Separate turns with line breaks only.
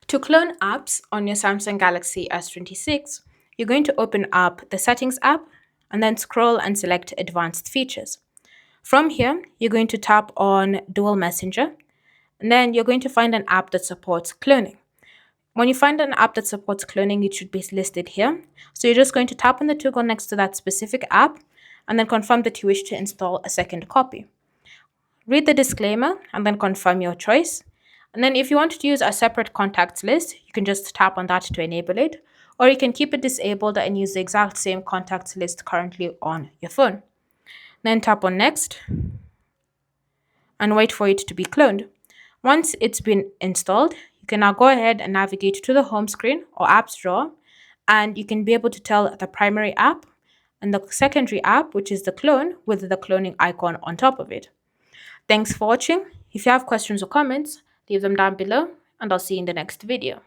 To clone apps on your Samsung Galaxy S26, you're going to open up the Settings app and then scroll and select Advanced Features. From here, you're going to tap on Dual Messenger, and then you're going to find an app that supports cloning. When you find an app that supports cloning, it should be listed here. So you're just going to tap on the toggle next to that specific app and then confirm that you wish to install a second copy. Read the disclaimer and then confirm your choice. And then if you want to use a separate contacts list, you can just tap on that to enable it, or you can keep it disabled and use the exact same contacts list currently on your phone. Then tap on next and wait for it to be cloned. Once it's been installed, you can now go ahead and navigate to the home screen or apps drawer, and you can be able to tell the primary app and the secondary app, which is the clone, with the cloning icon on top of it. Thanks for watching. If you have questions or comments, leave them down below, and I'll see you in the next video.